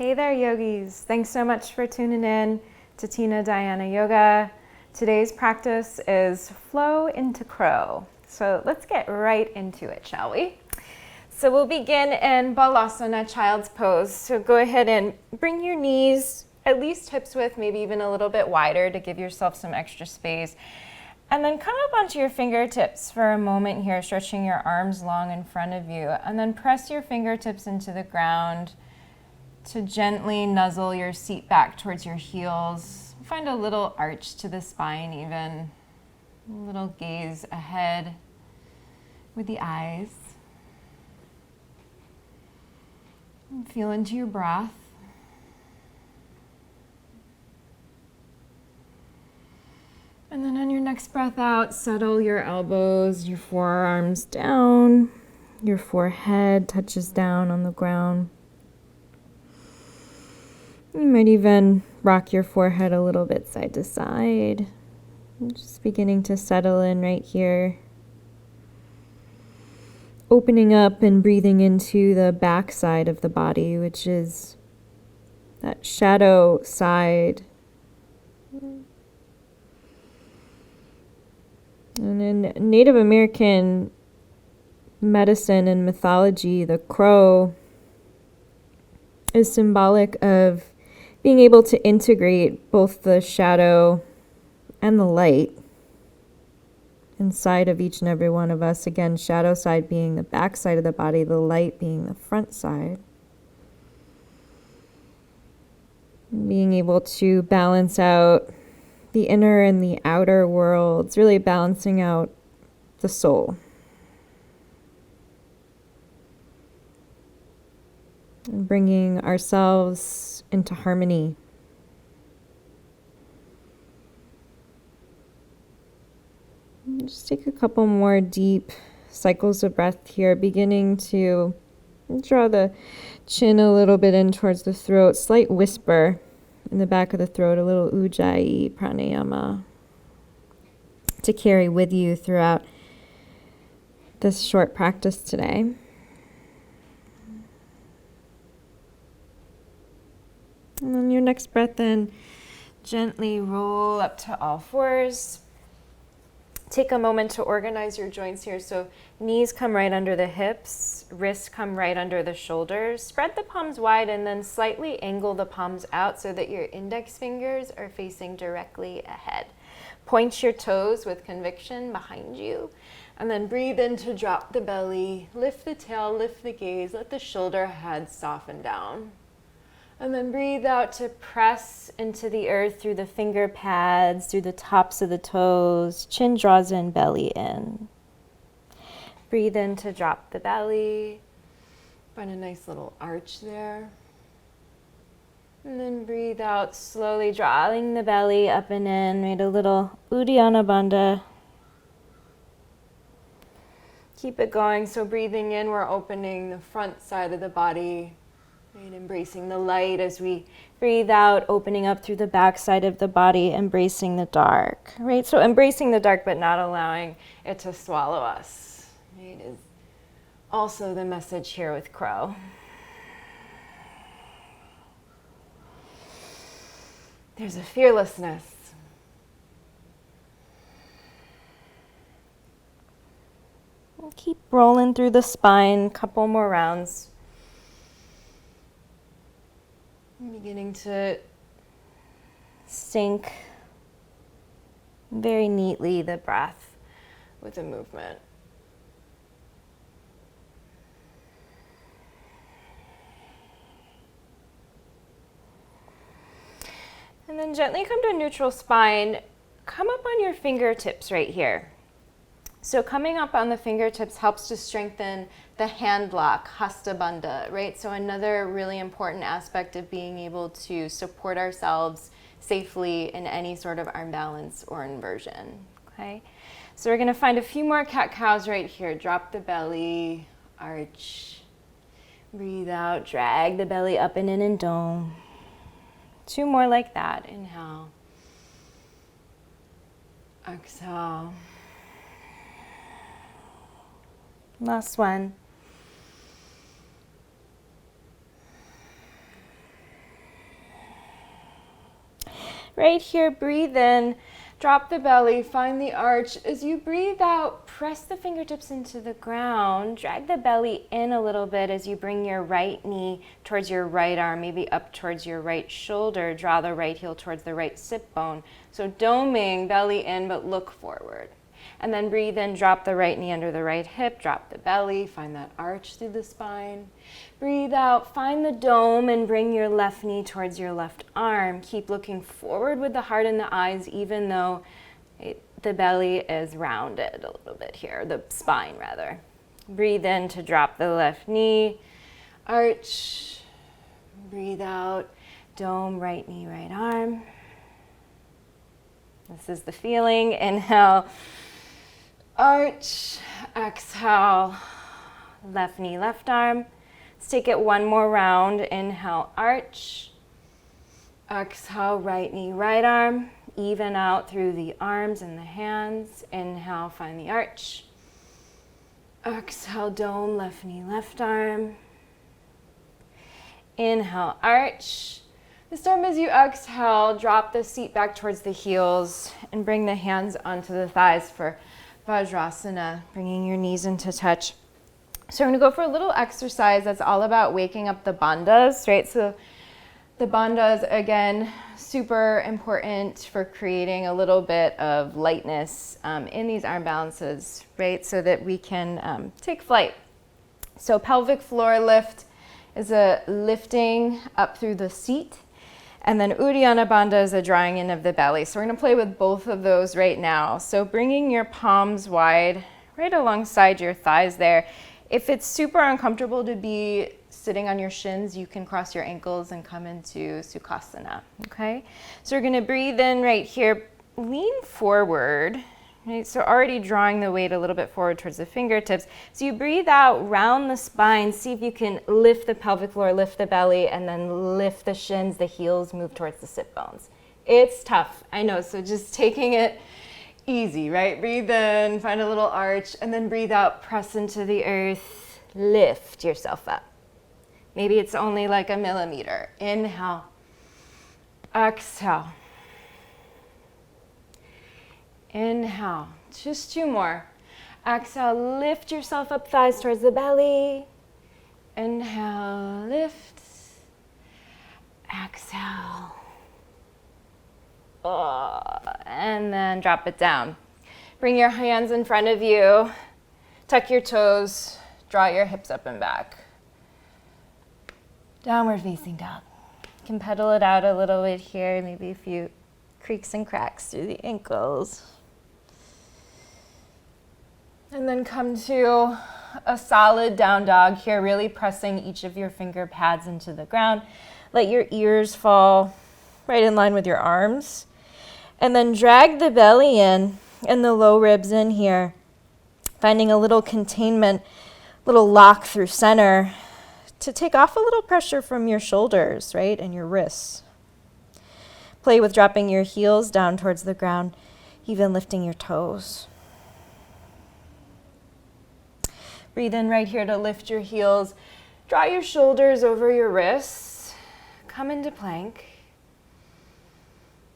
Hey there, yogis. Thanks so much for tuning in to Tina Diana Yoga. Today's practice is flow into crow. So let's get right into it, shall we? So we'll begin in Balasana, child's pose. So go ahead and bring your knees at least hips width, maybe even a little bit wider to give yourself some extra space. And then come up onto your fingertips for a moment here, stretching your arms long in front of you. And then press your fingertips into the ground to gently nuzzle your seat back towards your heels. Find a little arch to the spine even. A little gaze ahead with the eyes. And feel into your breath. And then on your next breath out, settle your elbows, your forearms down. Your forehead touches down on the ground. You might even rock your forehead a little bit side to side. Just beginning to settle in right here. Opening up and breathing into the back side of the body, which is that shadow side. And in Native American medicine and mythology, the crow is symbolic of being able to integrate both the shadow and the light inside of each and every one of us. Again, shadow side being the back side of the body, the light being the front side. Being able to balance out the inner and the outer worlds, really balancing out the soul. And bringing ourselves into harmony. Just take a couple more deep cycles of breath here, beginning to draw the chin a little bit in towards the throat, slight whisper in the back of the throat, a little ujjayi pranayama to carry with you throughout this short practice today. And on your next breath in, gently roll up to all fours. Take a moment to organize your joints here. So knees come right under the hips, wrists come right under the shoulders. Spread the palms wide and then slightly angle the palms out so that your index fingers are facing directly ahead. Point your toes with conviction behind you. And then breathe in to drop the belly, lift the tail, lift the gaze, let the shoulder head soften down. And then breathe out to press into the earth through the finger pads, through the tops of the toes. Chin draws in, belly in. Breathe in to drop the belly. Find a nice little arch there. And then breathe out, slowly drawing the belly up and in. Made a little Uddiyana Bandha. Keep it going. So breathing in, we're opening the front side of the body. And embracing the light as we breathe out, opening up through the back side of the body, embracing the dark, right? So embracing the dark, but not allowing it to swallow us, right? Is also the message here with crow. There's a fearlessness. We'll keep rolling through the spine, couple more rounds. Beginning to sync very neatly the breath with the movement. And then gently come to neutral spine. Come up on your fingertips right here. So coming up on the fingertips helps to strengthen the hand lock, Hasta Bandha, right? So another really important aspect of being able to support ourselves safely in any sort of arm balance or inversion, okay? So we're gonna find a few more cat-cows right here. Drop the belly, arch. Breathe out, drag the belly up and in and dome. Two more like that. Inhale. Exhale. Last one. right here, breathe in, drop the belly, find the arch. As you breathe out, press the fingertips into the ground, drag the belly in a little bit as you bring your right knee towards your right arm, maybe up towards your right shoulder, draw the right heel towards the right sit bone. So doming, belly in, but look forward. And then breathe in, drop the right knee under the right hip, drop the belly, find that arch through the spine. Breathe out, find the dome and bring your left knee towards your left arm. Keep looking forward with the heart and the eyes, even though the belly is rounded a little bit here, the spine rather. Breathe in to drop the left knee, arch. Breathe out, dome, right knee, right arm. This is the feeling. Inhale, arch. Exhale, left knee, left arm. Let's take it one more round. Inhale, arch. Exhale, right knee, right arm. Even out through the arms and the hands. Inhale, find the arch. Exhale, dome, left knee, left arm. Inhale, arch. This time as you exhale, drop the seat back towards the heels and bring the hands onto the thighs for Vajrasana, bringing your knees into touch. So we're going to go for a little exercise that's all about waking up the bandhas, right? So the bandhas, again, super important for creating a little bit of lightness in these arm balances, right? So that we can take flight. So pelvic floor lift is a lifting up through the seat. And then Uddiyana Bandha is a drawing in of the belly. So we're going to play with both of those right now. So bringing your palms wide right alongside your thighs there. If it's super uncomfortable to be sitting on your shins, you can cross your ankles and come into Sukhasana, okay? So we're going to breathe in right here, lean forward. Right, so already drawing the weight a little bit forward towards the fingertips. So you breathe out, round the spine, see if you can lift the pelvic floor, lift the belly, and then lift the shins, the heels, move towards the sit bones. It's tough, I know, so just taking it easy, right? Breathe in, find a little arch, and then breathe out, press into the earth, lift yourself up. Maybe it's only like a millimeter. Inhale, exhale. Inhale, just two more. Exhale, lift yourself up, thighs towards the belly. Inhale, lift. Exhale. And then drop it down. Bring your hands in front of you. Tuck your toes. Draw your hips up and back. Downward facing dog. You can pedal it out a little bit here, maybe a few creaks and cracks through the ankles. And then come to a solid down dog here, really pressing each of your finger pads into the ground. Let your ears fall right in line with your arms. And then drag the belly in and the low ribs in here, finding a little containment, little lock through center to take off a little pressure from your shoulders, right, and your wrists. Play with dropping your heels down towards the ground, even lifting your toes. Breathe in right here to lift your heels. Draw your shoulders over your wrists. Come into plank.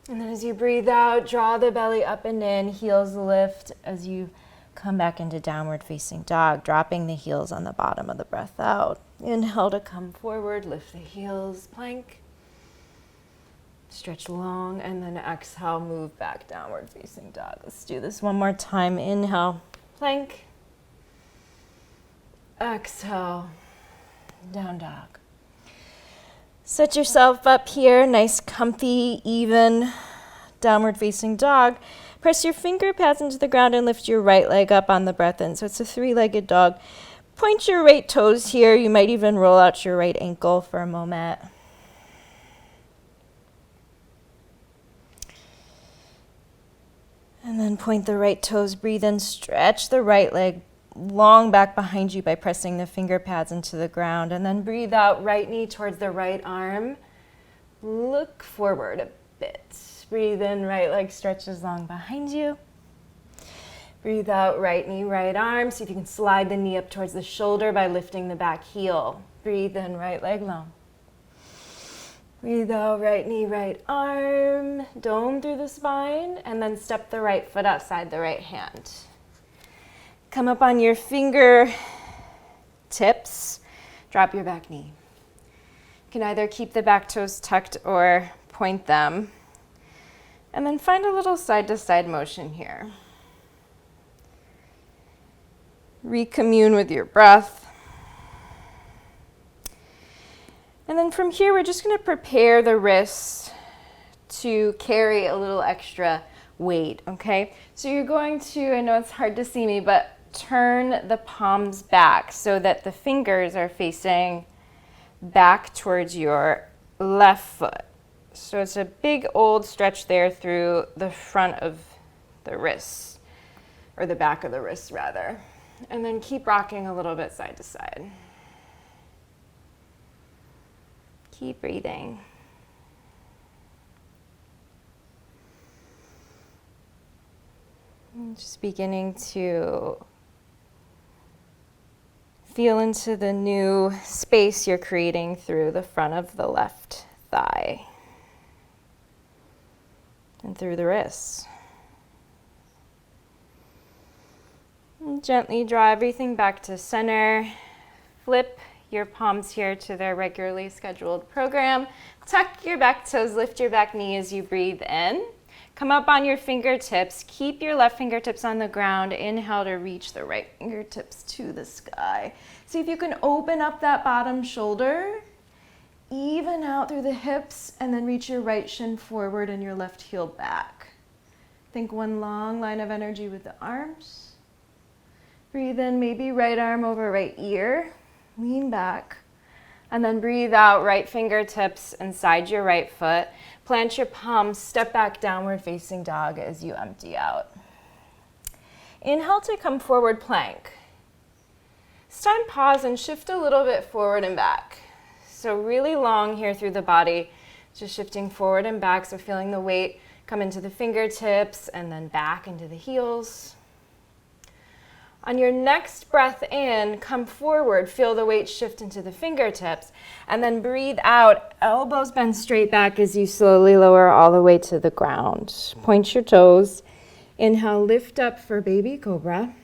And then as you breathe out, draw the belly up and in, heels lift as you come back into downward facing dog, dropping the heels on the bottom of the breath out. Inhale to come forward, lift the heels, plank. Stretch long, and then exhale, move back downward facing dog. Let's do this one more time. Inhale, plank. Exhale, down dog. Set yourself up here, nice, comfy, even downward facing dog. Press your finger pads into the ground and lift your right leg up on the breath in. So it's a three-legged dog. Point your right toes here. You might even roll out your right ankle for a moment. And then point the right toes, breathe in, stretch the right leg long back behind you by pressing the finger pads into the ground. And then breathe out, right knee towards the right arm. Look forward a bit. Breathe in, right leg stretches long behind you. Breathe out, right knee, right arm. See if you can slide the knee up towards the shoulder by lifting the back heel. Breathe in, right leg long. Breathe out, right knee, right arm, dome through the spine, and then step the right foot outside the right hand. Come up on your finger tips, drop your back knee. You can either keep the back toes tucked or point them. And then find a little side-to-side motion here. Recommune with your breath. And then from here, we're just going to prepare the wrists to carry a little extra weight, okay? So you're going to, I know it's hard to see me, but turn the palms back so that the fingers are facing back towards your left foot. So it's a big old stretch there through the front of the wrists, or the back of the wrists rather. And then keep rocking a little bit side to side. Keep breathing. And just beginning to feel into the new space you're creating through the front of the left thigh and through the wrists. And gently draw everything back to center. Flip your palms here to their regularly scheduled program. Tuck your back toes, lift your back knee as you breathe in. Come up on your fingertips. Keep your left fingertips on the ground. Inhale to reach the right fingertips to the sky. See if you can open up that bottom shoulder, even out through the hips, and then reach your right shin forward and your left heel back. Think one long line of energy with the arms. Breathe in, maybe right arm over right ear. Lean back. And then breathe out, right fingertips inside your right foot. Plant your palms, step back, downward facing dog as you empty out. Inhale to come forward plank. This time pause and shift a little bit forward and back. So really long here through the body, just shifting forward and back, so feeling the weight come into the fingertips and then back into the heels. On your next breath in, come forward, feel the weight shift into the fingertips, and then breathe out, elbows bend straight back as you slowly lower all the way to the ground. Point your toes. Inhale, lift up for baby cobra.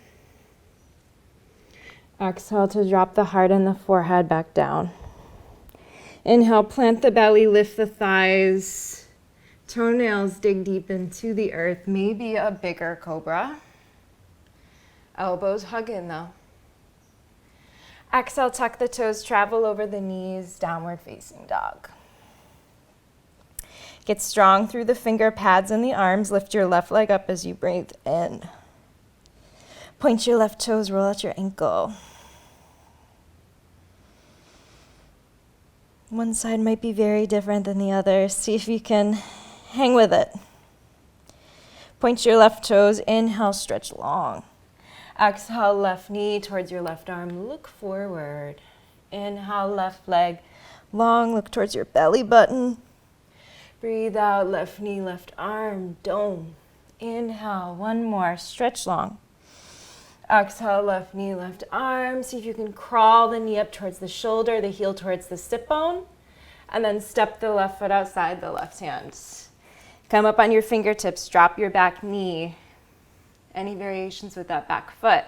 Exhale to drop the heart and the forehead back down. Inhale, plant the belly, lift the thighs. Toenails dig deep into the earth, maybe a bigger cobra. Elbows hug in though. Exhale, tuck the toes, travel over the knees, downward facing dog. Get strong through the finger pads and the arms. Lift your left leg up as you breathe in. Point your left toes, roll out your ankle. One side might be very different than the other. See if you can hang with it. Point your left toes, inhale, stretch long. Exhale, left knee towards your left arm, look forward. Inhale, left leg long, look towards your belly button. Breathe out, left knee, left arm, dome. Inhale, one more, stretch long. Exhale, left knee, left arm. See if you can crawl the knee up towards the shoulder, the heel towards the sit bone, and then step the left foot outside the left hand. Come up on your fingertips, drop your back knee. Any variations with that back foot.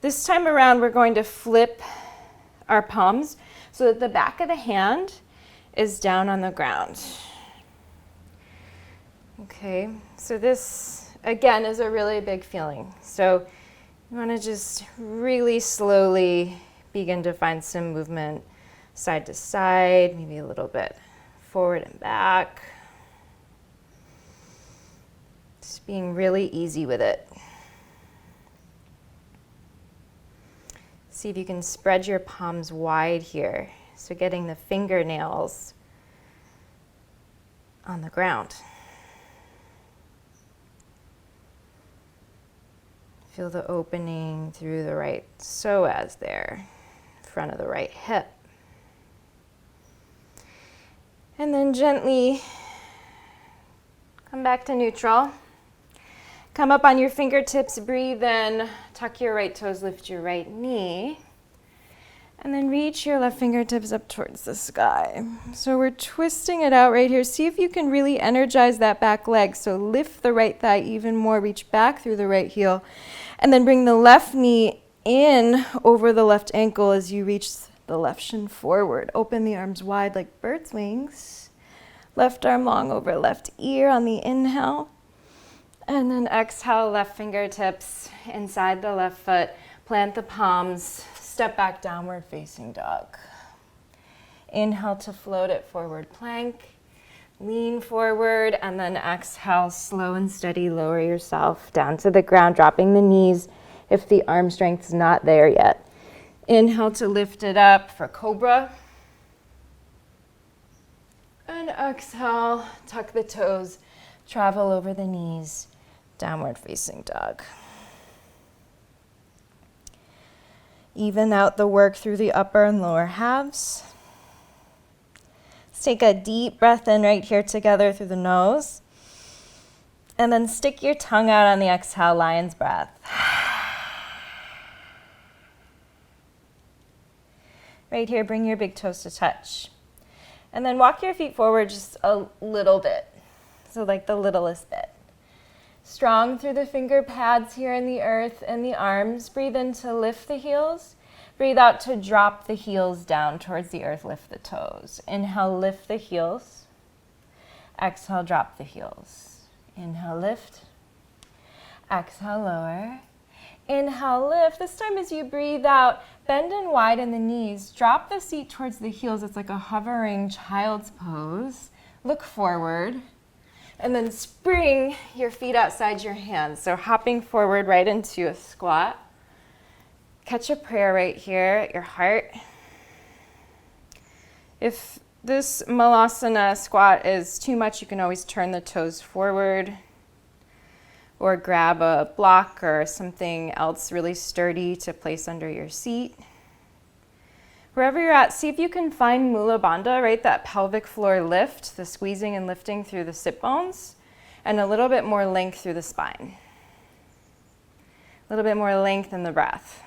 This time around, we're going to flip our palms so that the back of the hand is down on the ground. Okay, so this, again, is a really big feeling. So you want to just really slowly begin to find some movement side to side, maybe a little bit forward and back. Just being really easy with it. See if you can spread your palms wide here. So getting the fingernails on the ground. Feel the opening through the right psoas there, front of the right hip. And then gently come back to neutral. Come up on your fingertips, breathe in, tuck your right toes, lift your right knee. And then reach your left fingertips up towards the sky. So we're twisting it out right here. See if you can really energize that back leg. So lift the right thigh even more. Reach back through the right heel. And then bring the left knee in over the left ankle as you reach the left shin forward. Open the arms wide like bird's wings. Left arm long over left ear on the inhale. And then exhale, left fingertips inside the left foot. Plant the palms. Step back, downward facing dog. Inhale to float it, forward plank. Lean forward, and then exhale, slow and steady, lower yourself down to the ground, dropping the knees if the arm strength's not there yet. Inhale to lift it up for cobra. And exhale, tuck the toes, travel over the knees, downward facing dog. Even out the work through the upper and lower halves. Let's take a deep breath in right here together through the nose. And then stick your tongue out on the exhale, lion's breath. Right here, bring your big toes to touch. And then walk your feet forward just a little bit. So like the littlest bit. Strong through the finger pads here in the earth and the arms. Breathe in to lift the heels. Breathe out to drop the heels down towards the earth. Lift the toes. Inhale, lift the heels. Exhale, drop the heels. Inhale, lift. Exhale, lower. Inhale, lift. This time as you breathe out, bend and widen the knees. Drop the seat towards the heels. It's like a hovering child's pose. Look forward. And then spring your feet outside your hands. So hopping forward right into a squat. Catch a prayer right here at your heart. If this malasana squat is too much, you can always turn the toes forward or grab a block or something else really sturdy to place under your seat. Wherever you're at, see if you can find Mula Bandha, right? That pelvic floor lift, the squeezing and lifting through the sit bones, and a little bit more length through the spine. A little bit more length in the breath.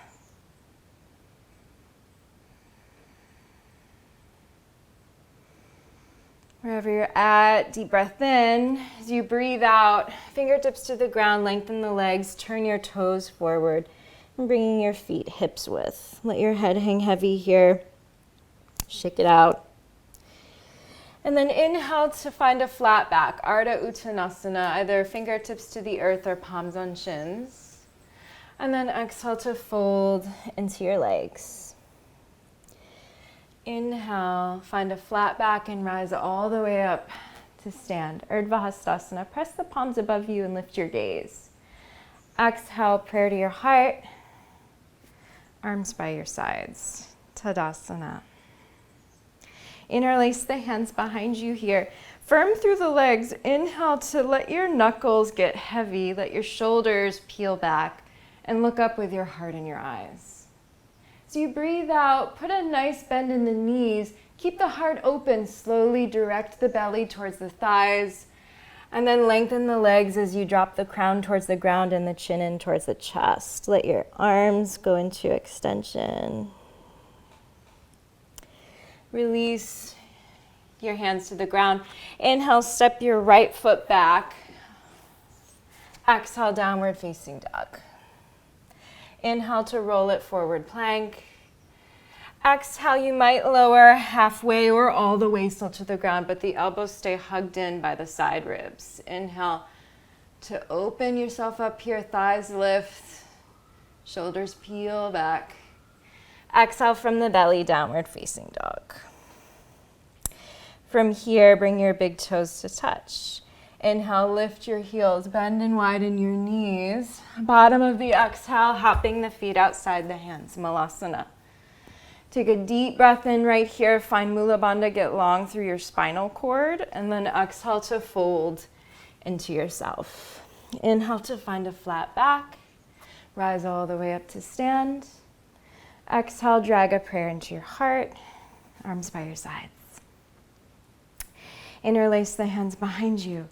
Wherever you're at, deep breath in. As you breathe out, fingertips to the ground, lengthen the legs, turn your toes forward. And bringing your feet hips width. Let your head hang heavy here. Shake it out. And then inhale to find a flat back, Ardha Uttanasana, either fingertips to the earth or palms on shins. And then exhale to fold into your legs. Inhale, find a flat back and rise all the way up to stand. Urdhva Hastasana, press the palms above you and lift your gaze. Exhale, prayer to your heart. Arms by your sides, Tadasana. Interlace the hands behind you here. Firm through the legs. Inhale to let your knuckles get heavy. Let your shoulders peel back and look up with your heart in your eyes. As you breathe out, put a nice bend in the knees. Keep the heart open. Slowly direct the belly towards the thighs. And then lengthen the legs as you drop the crown towards the ground and the chin in towards the chest. Let your arms go into extension. Release your hands to the ground. Inhale, step your right foot back. Exhale, downward facing dog. Inhale to roll it, forward plank. Exhale, you might lower halfway or all the way still to the ground, but the elbows stay hugged in by the side ribs. Inhale to open yourself up here, thighs lift, shoulders peel back. Exhale from the belly, downward facing dog. From here, bring your big toes to touch. Inhale, lift your heels, bend and widen your knees. Bottom of the exhale, hopping the feet outside the hands, Malasana. Take a deep breath in right here. Find Mula Bandha, get long through your spinal cord, and then exhale to fold into yourself. Inhale to find a flat back. Rise all the way up to stand. Exhale, drag a prayer into your heart. Arms by your sides. Interlace the hands behind you.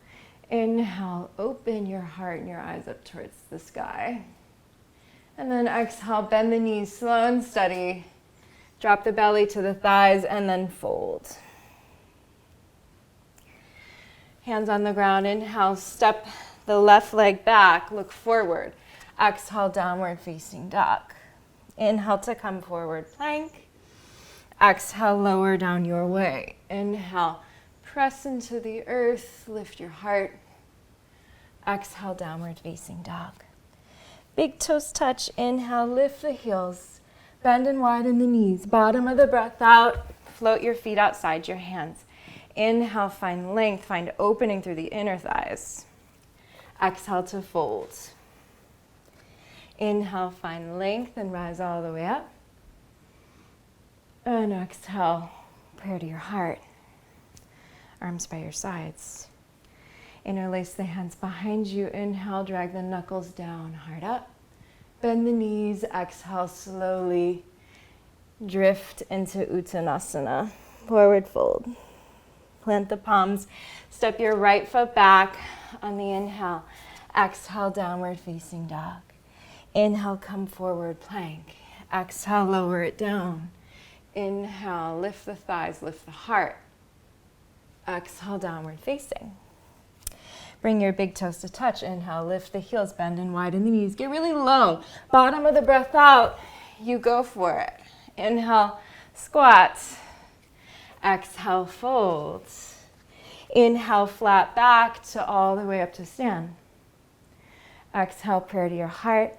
Inhale, open your heart and your eyes up towards the sky. And then exhale, bend the knees slow and steady. Drop the belly to the thighs and then fold. Hands on the ground. Inhale, step the left leg back, look forward. Exhale, downward facing dog. Inhale to come forward, plank. Exhale, lower down your way. Inhale, press into the earth, lift your heart. Exhale, downward facing dog. Big toes touch. Inhale, lift the heels. Bend and widen the knees. Bottom of the breath out. Float your feet outside your hands. Inhale, find length, find opening through the inner thighs. Exhale to fold. Inhale, find length and rise all the way up. And exhale, prayer to your heart. Arms by your sides. Interlace the hands behind you. Inhale, drag the knuckles down, heart up. Bend the knees. Exhale, slowly drift into Uttanasana. Forward fold. Plant the palms. Step your right foot back on the inhale. Exhale, downward facing dog. Inhale, come forward, plank. Exhale, lower it down. Inhale, lift the thighs, lift the heart. Exhale, downward facing. Bring your big toes to touch. Inhale, lift the heels, bend and widen the knees. Get really low. Bottom of the breath out. You go for it. Inhale, squat. Exhale, fold. Inhale, flat back to all the way up to stand. Exhale, prayer to your heart.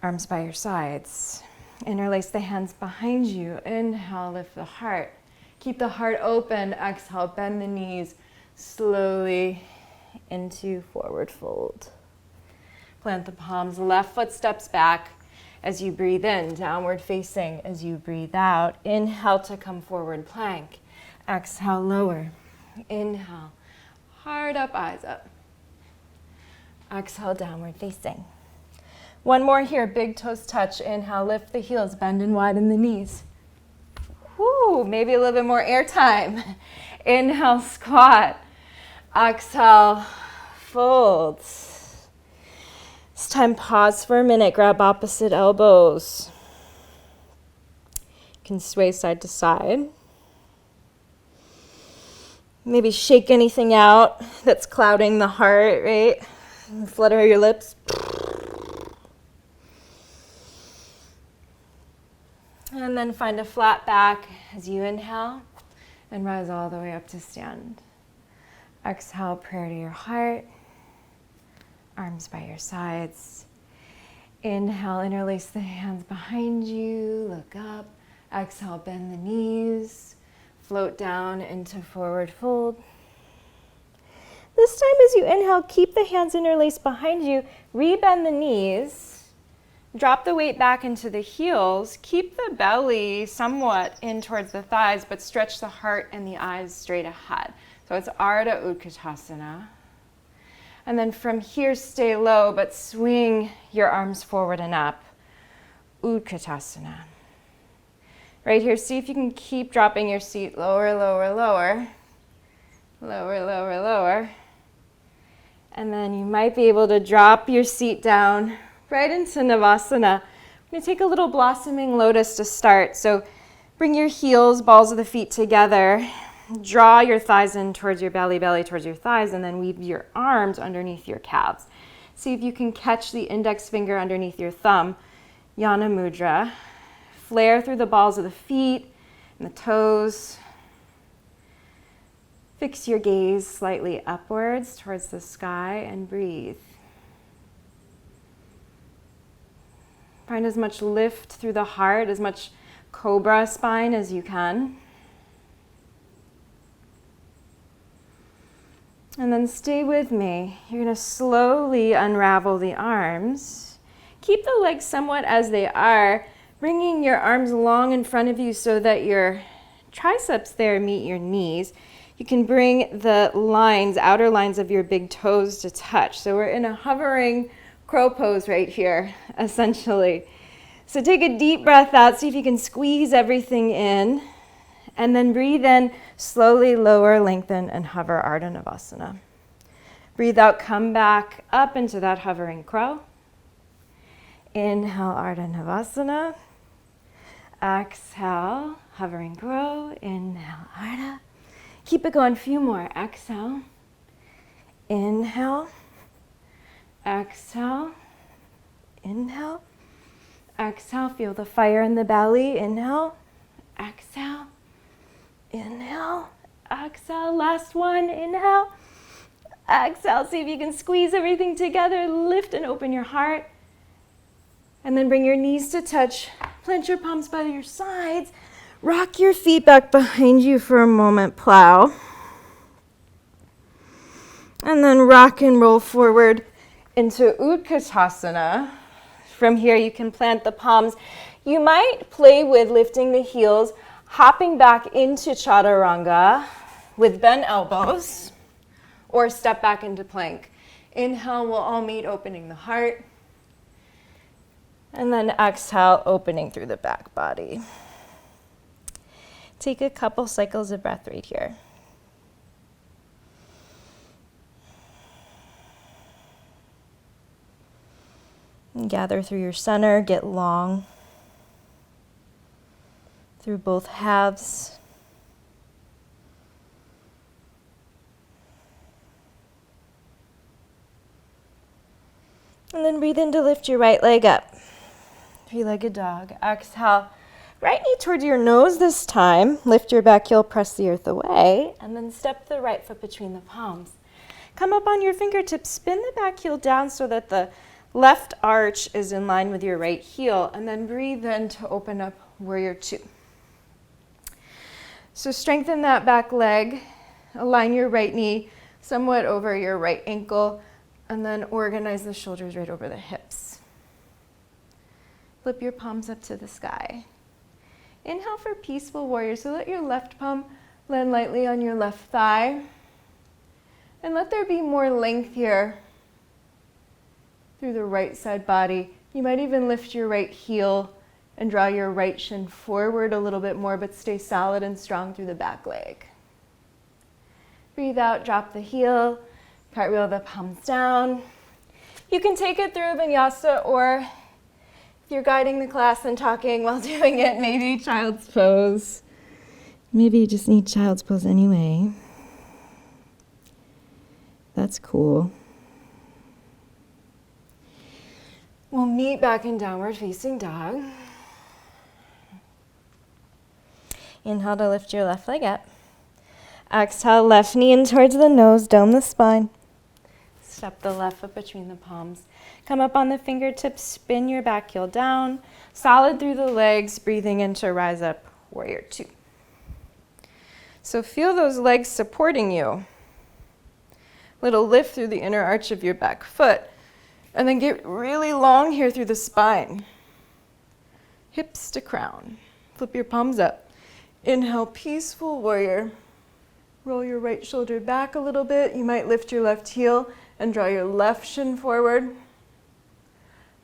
Arms by your sides. Interlace the hands behind you. Inhale, lift the heart. Keep the heart open. Exhale, bend the knees slowly into forward fold. Plant the palms. Left foot steps back as you breathe in. Downward facing as you breathe out. Inhale to come forward, plank. Exhale, lower. Inhale, heart up, eyes up. Exhale, downward facing. One more here, big toes touch. Inhale, lift the heels, bend and widen the knees. Woo, maybe a little bit more air time. Inhale, squat. Exhale, fold. This time, pause for a minute, grab opposite elbows. You can sway side to side. Maybe shake anything out that's clouding the heart, right? Flutter your lips. And then find a flat back as you inhale and rise all the way up to stand. Exhale, prayer to your heart. Arms by your sides. Inhale, interlace the hands behind you. Look up. Exhale, bend the knees. Float down into forward fold. This time as you inhale, keep the hands interlaced behind you. Rebend the knees. Drop the weight back into the heels. Keep the belly somewhat in towards the thighs, but stretch the heart and the eyes straight ahead. So it's Ardha Utkatasana. And then from here, stay low, but swing your arms forward and up. Utkatasana. Right here, see if you can keep dropping your seat lower, lower, lower. Lower, lower, lower. And then you might be able to drop your seat down right into Navasana. I'm going to take a little blossoming lotus to start. So bring your heels, balls of the feet together. Draw your thighs in towards your belly, belly towards your thighs, and then weave your arms underneath your calves. See if you can catch the index finger underneath your thumb. Yana Mudra. Flare through the balls of the feet and the toes. Fix your gaze slightly upwards towards the sky and breathe. Find as much lift through the heart, as much cobra spine as you can. And then stay with me. You're going to slowly unravel the arms. Keep the legs somewhat as they are, bringing your arms long in front of you so that your triceps there meet your knees. You can bring the lines, outer lines of your big toes to touch. So we're in a hovering crow pose right here, essentially. So take a deep breath out, see if you can squeeze everything in, and then breathe in, slowly lower, lengthen, and hover Ardha Navasana. Breathe out, come back up into that hovering crow. Inhale, Ardha Navasana. Exhale, hover and grow. Inhale, Ardha. Keep it going, a few more. Exhale. Inhale. Exhale. Inhale. Exhale, feel the fire in the belly. Inhale. Exhale. Inhale. Exhale, last one. Inhale. Exhale, see if you can squeeze everything together. Lift and open your heart. And then bring your knees to touch. Plant your palms by your sides. Rock your feet back behind you for a moment. Plow. And then rock and roll forward into Utkatasana. From here, you can plant the palms. You might play with lifting the heels, hopping back into Chaturanga with bent elbows, or step back into plank. Inhale, we'll all meet, opening the heart. And then exhale, opening through the back body. Take a couple cycles of breath right here. And gather through your center, get long through both halves. And then breathe in to lift your right leg up. Three-legged dog. Exhale. Right knee towards your nose this time. Lift your back heel, press the earth away, and then step the right foot between the palms. Come up on your fingertips, spin the back heel down so that the left arch is in line with your right heel, and then breathe in to open up warrior two. So strengthen that back leg, align your right knee somewhat over your right ankle, and then organize the shoulders right over the hips. Flip your palms up to the sky. Inhale for peaceful warrior. So let your left palm land lightly on your left thigh. And let there be more length here through the right side body. You might even lift your right heel and draw your right shin forward a little bit more, but stay solid and strong through the back leg. Breathe out, drop the heel, cartwheel the palms down. You can take it through vinyasa, or if you're guiding the class and talking while doing it, maybe child's pose. Maybe you just need child's pose anyway. That's cool. We'll meet back in downward facing dog. Inhale to lift your left leg up. Exhale, left knee in towards the nose, dome the spine. Step the left foot between the palms. Come up on the fingertips, spin your back heel down. Solid through the legs, breathing in to rise up, warrior two. So feel those legs supporting you. Little lift through the inner arch of your back foot. And then get really long here through the spine. Hips to crown. Flip your palms up. Inhale, peaceful warrior. Roll your right shoulder back a little bit. You might lift your left heel and draw your left shin forward.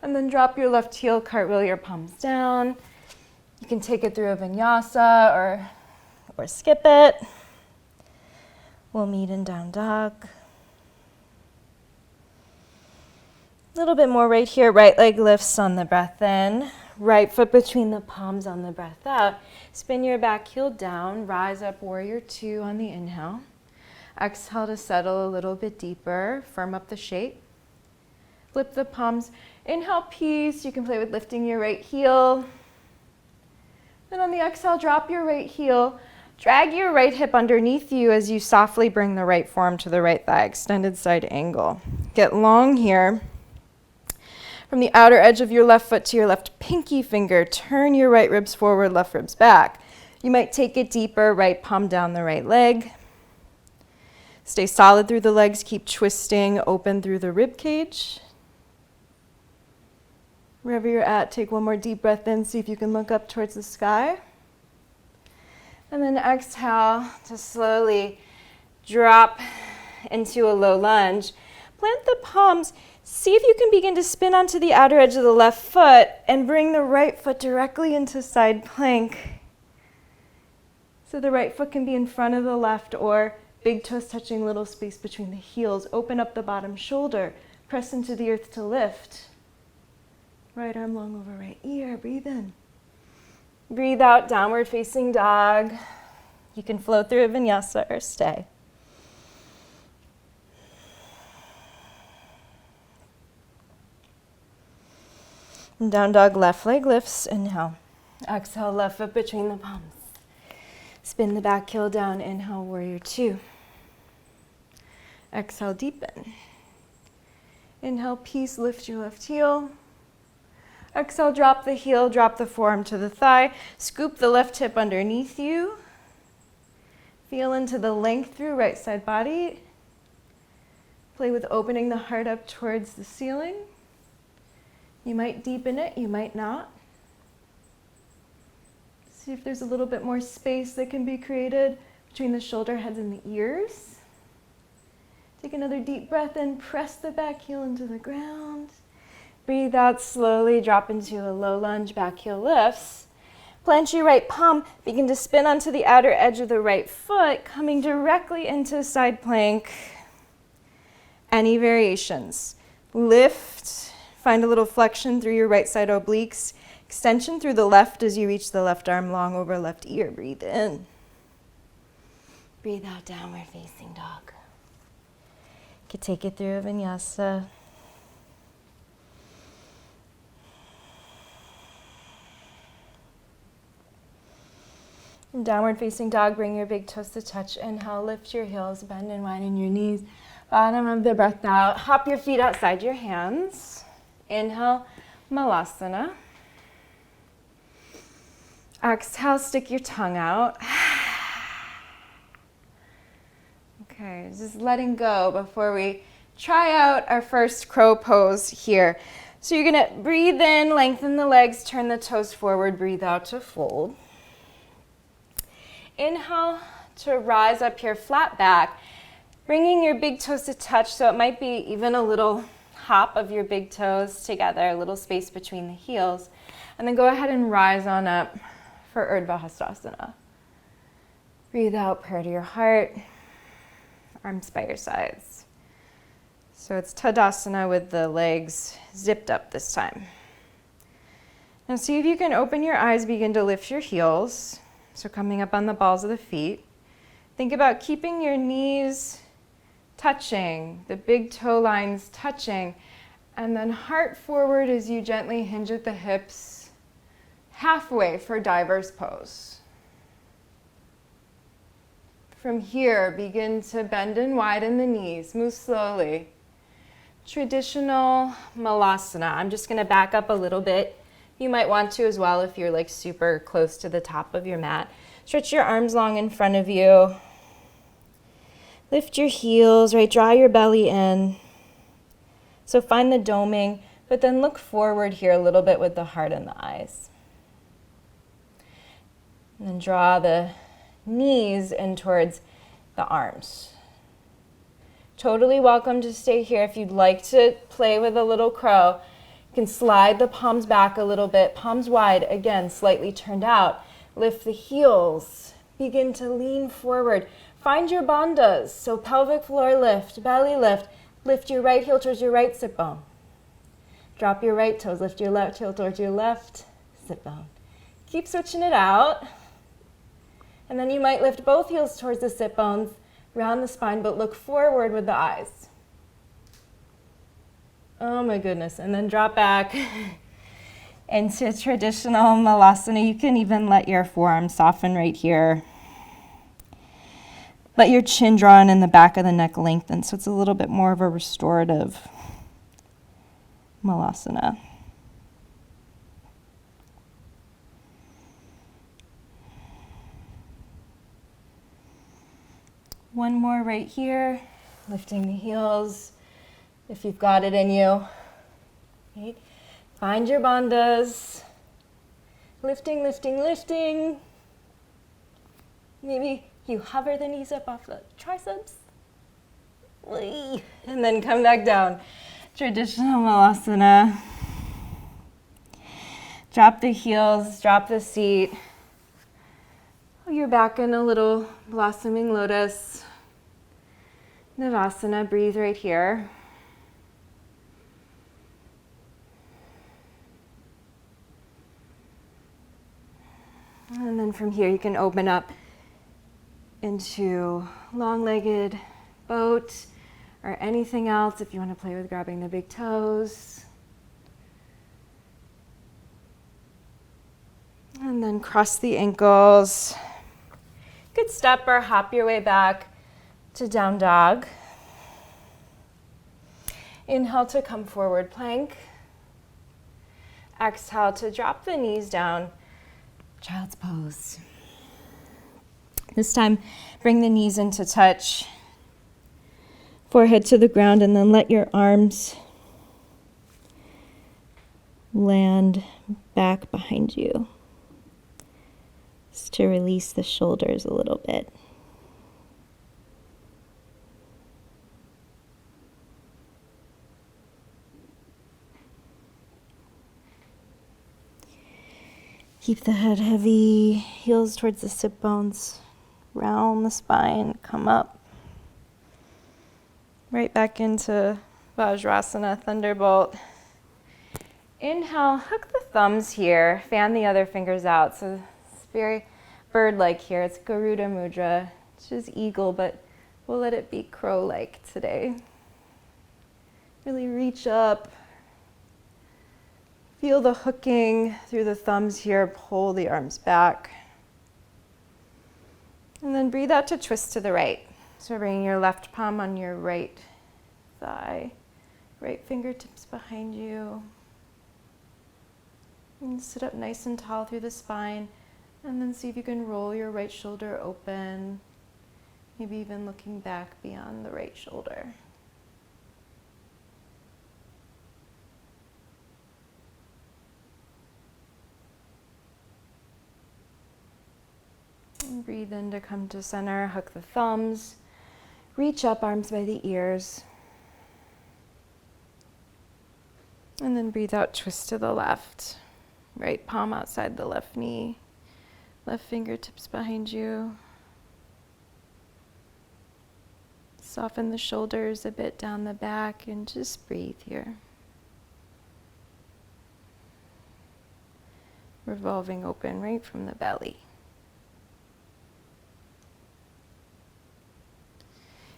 And then drop your left heel, cartwheel your palms down. You can take it through a vinyasa or skip it. We'll meet in down dog. A little bit more right here. Right leg lifts on the breath in. Right foot between the palms on the breath out. Spin your back heel down. Rise up, warrior two on the inhale. Exhale to settle a little bit deeper. Firm up the shape. Flip the palms. Inhale, peace. You can play with lifting your right heel. Then on the exhale, drop your right heel. Drag your right hip underneath you as you softly bring the right forearm to the right thigh. Extended side angle. Get long here. From the outer edge of your left foot to your left pinky finger, turn your right ribs forward, left ribs back. You might take it deeper, right palm down the right leg. Stay solid through the legs, keep twisting, open through the rib cage. Wherever you're at, take one more deep breath in, see if you can look up towards the sky. And then exhale to slowly drop into a low lunge. Plant the palms. See if you can begin to spin onto the outer edge of the left foot and bring the right foot directly into side plank. So the right foot can be in front of the left, or big toes touching, little space between the heels. Open up the bottom shoulder. Press into the earth to lift. Right arm long over right ear. Breathe in. Breathe out, downward facing dog. You can flow through a vinyasa or stay. And down dog, left leg lifts, inhale. Exhale, left foot between the palms. Spin the back heel down, inhale, warrior two. Exhale, deepen. Inhale, peace, lift your left heel. Exhale, drop the heel, drop the forearm to the thigh. Scoop the left hip underneath you. Feel into the length through right side body. Play with opening the heart up towards the ceiling. You might deepen it, you might not. See if there's a little bit more space that can be created between the shoulder heads and the ears. Take another deep breath in, press the back heel into the ground. Breathe out slowly, drop into a low lunge, back heel lifts. Plant your right palm, begin to spin onto the outer edge of the right foot, coming directly into side plank. Any variations. Lift, find a little flexion through your right side obliques. Extension through the left as you reach the left arm long over left ear. Breathe in. Breathe out, downward facing dog. You can take it through a vinyasa. Downward facing dog, bring your big toes to touch. Inhale, lift your heels, bend and widen your knees. Bottom of the breath out. Hop your feet outside your hands. Inhale, malasana. Exhale, stick your tongue out. Okay, just letting go before we try out our first crow pose here. So you're gonna breathe in, lengthen the legs, turn the toes forward, breathe out to fold. Inhale to rise up here, flat back, bringing your big toes to touch, so it might be even a little hop of your big toes together, a little space between the heels. And then go ahead and rise on up for Urdhva Hastasana. Breathe out, prayer to your heart, arms by your sides. So it's Tadasana with the legs zipped up this time. Now see if you can open your eyes, begin to lift your heels. So coming up on the balls of the feet. Think about keeping your knees touching, the big toe lines touching, and then heart forward as you gently hinge at the hips, halfway for diver's pose. From here, begin to bend and widen the knees, move slowly. Traditional malasana. I'm just gonna back up a little bit. You might want to as well if you're like super close to the top of your mat. Stretch your arms long in front of you. Lift your heels, right? Draw your belly in. So find the doming, but then look forward here a little bit with the heart and the eyes. And then draw the knees in towards the arms. Totally welcome to stay here. If you'd like to play with a little crow, you can slide the palms back a little bit, palms wide, again, slightly turned out. Lift the heels, begin to lean forward. Find your bandhas, so pelvic floor lift, belly lift. Lift your right heel towards your right sit bone. Drop your right toes, lift your left heel towards your left sit bone. Keep switching it out. And then you might lift both heels towards the sit bones, round the spine, but look forward with the eyes. Oh my goodness, and then drop back into traditional malasana. You can even let your forearms soften right here. Let your chin draw in and the back of the neck lengthen, so it's a little bit more of a restorative malasana. One more right here, lifting the heels. If you've got it in you, right? Find your bandhas. Lifting, lifting, lifting. Maybe you hover the knees up off the triceps. And then come back down. Traditional malasana. Drop the heels, drop the seat. You're back in a little blossoming lotus. Navasana, breathe right here. And then from here you can open up into long-legged boat or anything else if you want to play with grabbing the big toes. And then cross the ankles. You could step or hop your way back to down dog. Inhale to come forward plank. Exhale to drop the knees down, child's pose. This time, bring the knees into touch, forehead to the ground, and then let your arms land back behind you. Just to release the shoulders a little bit. Keep the head heavy, heels towards the sit bones, round the spine, come up. Right back into Vajrasana, Thunderbolt. Inhale, hook the thumbs here, fan the other fingers out. So it's very bird-like here. It's Garuda Mudra, which is eagle, but we'll let it be crow-like today. Really reach up. Feel the hooking through the thumbs here, pull the arms back. And then breathe out to twist to the right. So bringing your left palm on your right thigh, right fingertips behind you. And sit up nice and tall through the spine. And then see if you can roll your right shoulder open, maybe even looking back beyond the right shoulder. And breathe in to come to center, hook the thumbs, reach up, arms by the ears. And then breathe out, twist to the left. Right palm outside the left knee, left fingertips behind you. Soften the shoulders a bit down the back and just breathe here. Revolving open right from the belly.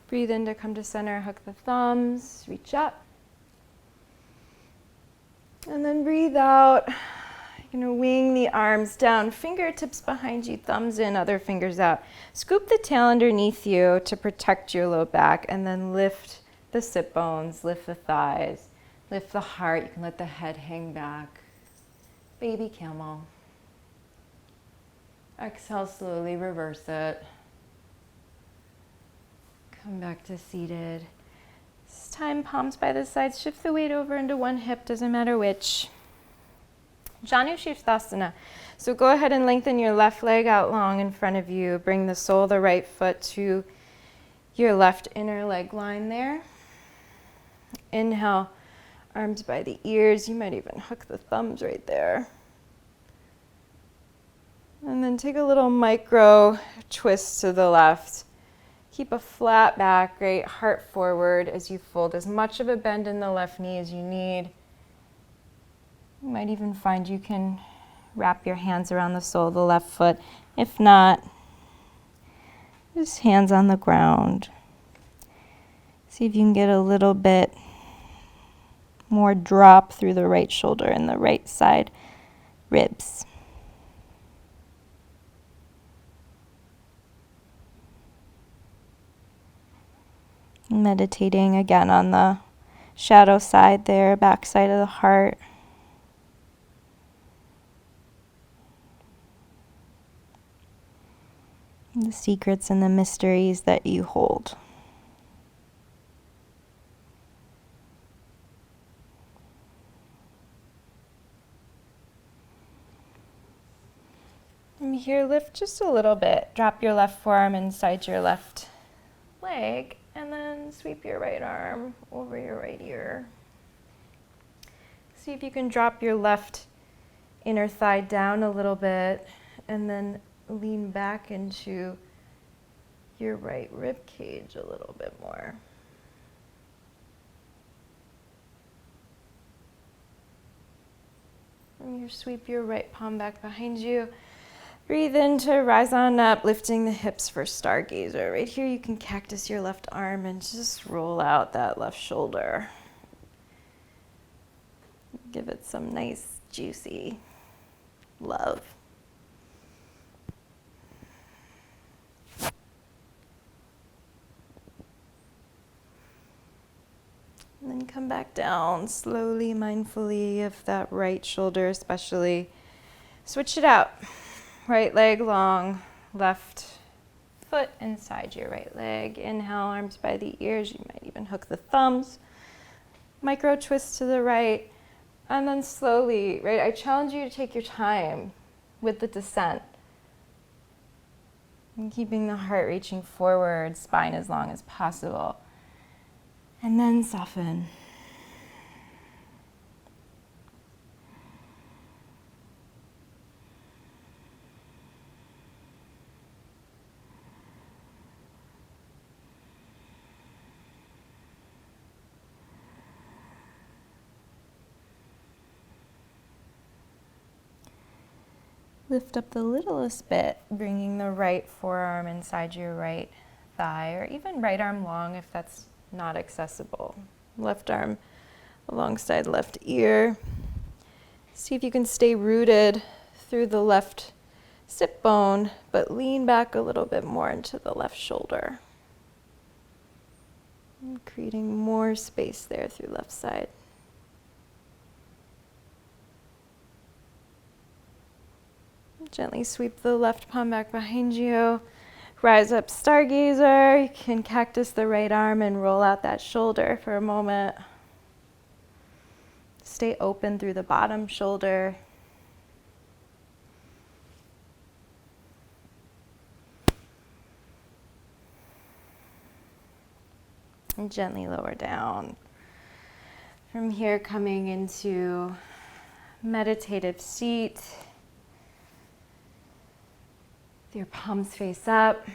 Breathe in to come to center, hook the thumbs, reach up. And then breathe out. You're going to wing the arms down, fingertips behind you, thumbs in, other fingers out. Scoop the tail underneath you to protect your low back, and then lift the sit bones, lift the thighs, lift the heart. You can let the head hang back. Baby camel. Exhale slowly, reverse it. Come back to seated. This time, palms by the sides. Shift the weight over into one hip, doesn't matter which. Janu Shirthasana. So go ahead and lengthen your left leg out long in front of you. Bring the sole of the right foot to your left inner leg line there. Inhale, arms by the ears. You might even hook the thumbs right there. And then take a little micro twist to the left. Keep a flat back, great, heart forward as you fold as much of a bend in the left knee as you need. You might even find you can wrap your hands around the sole of the left foot. If not, just hands on the ground. See if you can get a little bit more drop through the right shoulder and the right side ribs. Meditating again on the shadow side there, back side of the heart. The secrets and the mysteries that you hold. From here, lift just a little bit. Drop your left forearm inside your left leg. And then sweep your right arm over your right ear. See if you can drop your left inner thigh down a little bit and then lean back into your right rib cage a little bit more. And you sweep your right palm back behind you. Breathe in to rise on up, lifting the hips for stargazer. Right here you can cactus your left arm and just roll out that left shoulder. Give it some nice, juicy love. And then come back down slowly, mindfully of that right shoulder especially. Switch it out. Right leg long, left foot inside your right leg. Inhale, arms by the ears. You might even hook the thumbs. Micro twist to the right. And then slowly, right, I challenge you to take your time with the descent. And keeping the heart reaching forward, spine as long as possible. And then soften. Lift up the littlest bit, bringing the right forearm inside your right thigh, or even right arm long if that's not accessible. Left arm alongside left ear. See if you can stay rooted through the left sit bone, but lean back a little bit more into the left shoulder. And creating more space there through left side. Gently sweep the left palm back behind you. Rise up, stargazer. You can cactus the right arm and roll out that shoulder for a moment. Stay open through the bottom shoulder. And gently lower down. From here, coming into meditative seat. Your palms face up,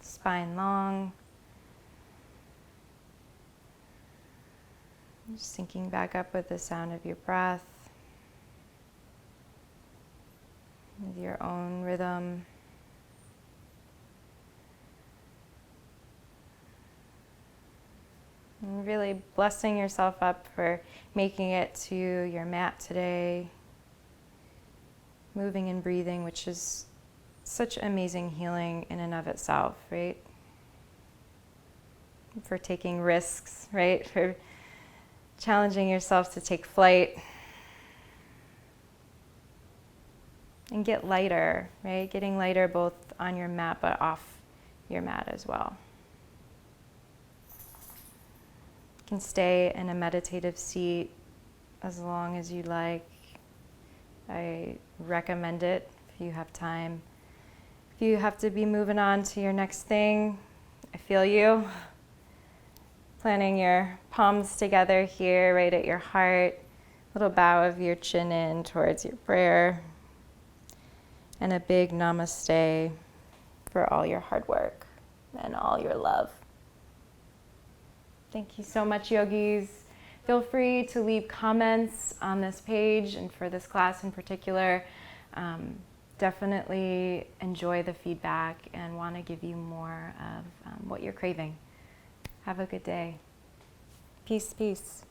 spine long. Just syncing back up with the sound of your breath, with your own rhythm. And really blessing yourself up for making it to your mat today. Moving and breathing, which is such amazing healing in and of itself, right? For taking risks, right? For challenging yourself to take flight and get lighter, right? Getting lighter both on your mat but off your mat as well. You can stay in a meditative seat as long as you like. I recommend it if you have time. If you have to be moving on to your next thing, I feel you. Planting your palms together here, right at your heart. Little bow of your chin in towards your prayer. And a big namaste for all your hard work and all your love. Thank you so much, yogis. Feel free to leave comments on this page and for this class in particular. Definitely enjoy the feedback and want to give you more of what you're craving. Have a good day. Peace, peace.